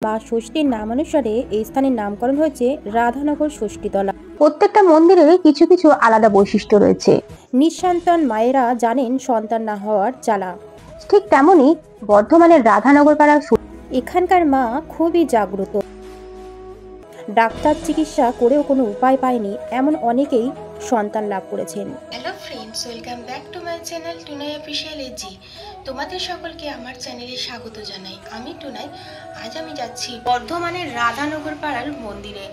বা ষষ্ঠীর নামানুসারে এই স্থানের নামকরণ হয়েছে রাধানগর ষষ্ঠীতলা। প্রত্যেকটা মন্দিরের কিছু কিছু আলাদা বৈশিষ্ট্য রয়েছে। নিঃসন্তান মায়েরা জানেন সন্তান না হওয়ার জ্বালা, ঠিক তেমনি বর্ধমানের রাধানগর পাড়া এখানকার মা খুবই জাগ্রত। ডাক্তার চিকিৎসা করেও কোনো উপায় পায়নি এমন অনেকেই সন্তান লাভ করেছেন। Hello friends, welcome back to my channel Tunai official AG. তোমাদের সকলকে আমার চ্যানেলে স্বাগত জানাই। আমি টুনাই। আজ আমি যাচ্ছি বর্ধমানের রাধানগর পাড়ার মন্দিরে।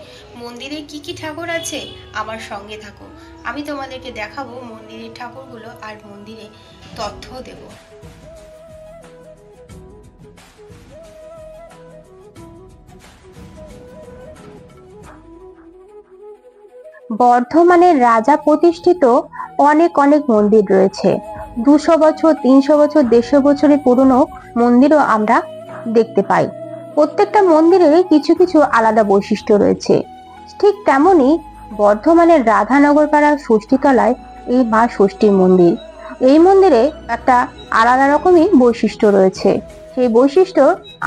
মন্দিরে কি কি ঠাকুর আছে আমার সঙ্গে থাকো, আমি তোমাদেরকে দেখাবো মন্দিরের ঠাকুরগুলো আর মন্দিরে তথ্য দেবো। বর্ধমানের রাজা প্রতিষ্ঠিত অনেক অনেক মন্দির রয়েছে। 200 বছর, 300 বছর, 150 বছরের পুরনো মন্দিরও আমরা দেখতে পাই। প্রত্যেকটা মন্দিরের কিছু কিছু আলাদা বৈশিষ্ট্য রয়েছে। ঠিক তেমনি বর্ধমানের রাধানগর পাড়া ষষ্ঠীতলায় এই মা ষষ্ঠীর মন্দির। এই মন্দিরে একটা আলাদা রকমই বৈশিষ্ট্য রয়েছে। সেই বৈশিষ্ট্য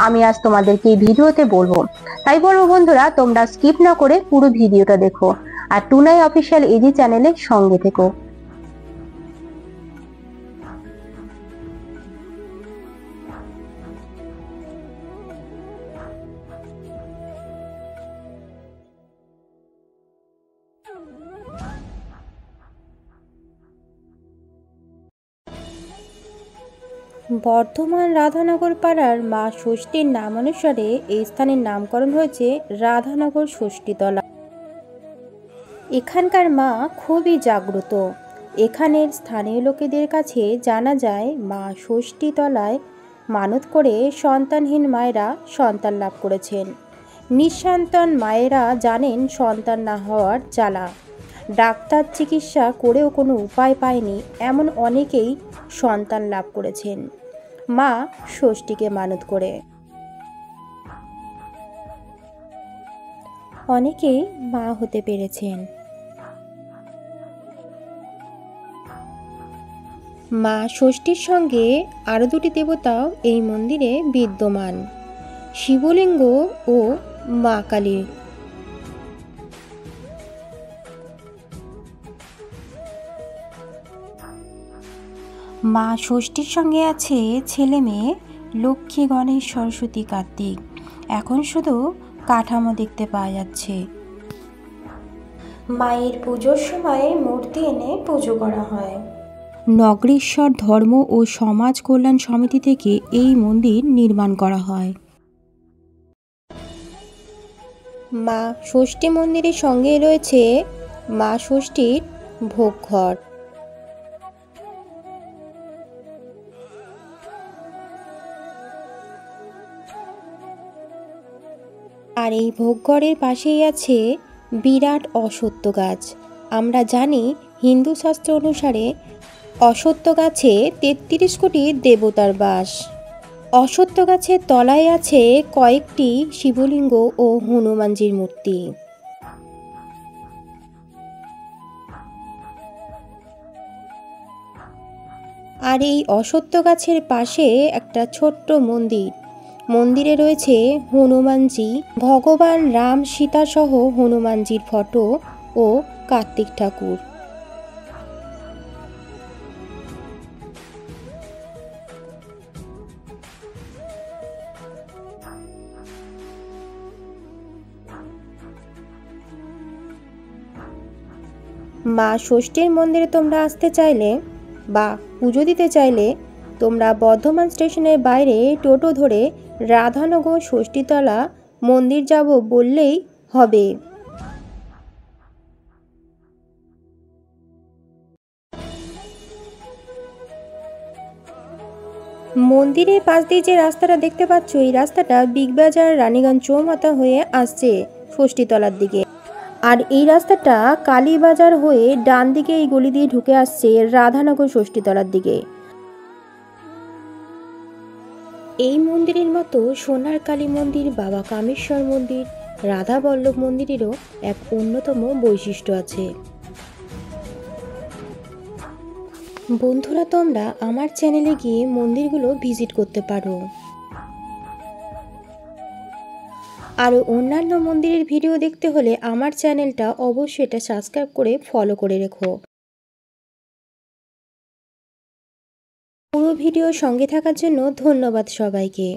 আমি আজ তোমাদেরকে এই ভিডিওতে বলবো। তাই বলবো বন্ধুরা, তোমরা স্কিপ না করে পুরো ভিডিওটা দেখো আর টুনাই অফিসিয়াল এজি চ্যানেলের সঙ্গে থেকো। বর্ধমান রাধানগর পাড়ার মা ষষ্ঠীর নামানুসারে এই স্থানের নামকরণ হয়েছে রাধানগর ষষ্ঠীতলা। এখানকার মা খুবই জাগ্রত। এখানের স্থানীয় লোকেদের কাছে জানা যায় মা ষষ্ঠীতলায় মানত করে সন্তানহীন মায়েরা সন্তান লাভ করেছেন। নিঃসন্তান মায়েরা জানেন সন্তান না হওয়ার জ্বালা, ডাক্তার চিকিৎসা করেও কোনো উপায় পায়নি এমন অনেকেই সন্তান লাভ করেছেন মা ষষ্ঠীকে মানত করে। অনেকেই মা হতে পেরেছেন। মা ষষ্ঠীর সঙ্গে আরও দুটি দেবতাও এই মন্দিরে বিদ্যমান, শিবলিঙ্গ ও মা কালী। মা ষষ্ঠীর সঙ্গে আছে ছেলে মেয়ে লক্ষ্মী, গণেশ, সরস্বতী, কার্তিক। এখন শুধু কাঠামো দেখতে পাওয়া যাচ্ছে। মায়ের পুজোর সময় মূর্তি এনে পুজো করা হয়। নগরেশ্বর ধর্ম ও সমাজ কল্যাণ সমিতি থেকে এই মন্দির নির্মাণ করা হয়। মা ষষ্ঠী মন্দিরের সঙ্গে রয়েছে মা ষষ্ঠীর ভোগঘর। আর এই ভোগঘরের পাশেই আছে বিরাট অশ্বত্থ গাছ। আমরা জানি হিন্দু শাস্ত্র অনুসারে অশ্বত্থ গাছে 33 কোটি দেবতার বাস। অশ্বত্থ গাছের তলায় আছে কয়েকটি শিবলিঙ্গ ও হনুমানজির মূর্তি। আর এই অশ্বত্থ গাছের পাশে একটা ছোট্ট মন্দির। মন্দিরে রয়েছে হনুমানজি, ভগবান রাম সীতা সহ হনুমানজির ফটো ও কার্তিক ঠাকুর। মা ষষ্ঠীর মন্দিরে তোমরা আসতে চাইলে বা পুজো দিতে চাইলে তোমরা বর্ধমান স্টেশনের বাইরে টোটো ধরে রাধানগর ষষ্ঠীতলা মন্দির যাব বললেই হবে। মন্দিরের পাশ দিয়ে যে রাস্তাটা দেখতে পাচ্ছ, এই রাস্তাটা বিগবাজার রানীগঞ্জ চৌমাথা হয়ে আসছে ষষ্ঠীতলার দিকে। আর এই রাস্তাটা কালীবাজার হয়ে ডান দিকে এই গলি দিয়ে ঢুকে আসছে রাধানগর ষষ্ঠীতলার দিকে। এই মন্দিরের মতো সোনার কালী মন্দির, বাবা কামেশ্বর মন্দির, রাধা বল্লভ মন্দিরেরও এক অন্যতম বৈশিষ্ট্য আছে। বন্ধুরা, তোমরা আমার চ্যানেলে গিয়ে মন্দিরগুলো ভিজিট করতে পারো। আরও অন্যান্য মন্দিরের ভিডিও দেখতে হলে আমার চ্যানেলটা অবশ্যই এটা সাবস্ক্রাইব করে ফলো করে রেখো। পুরো ভিডিও সঙ্গে থাকার জন্য ধন্যবাদ সবাইকে।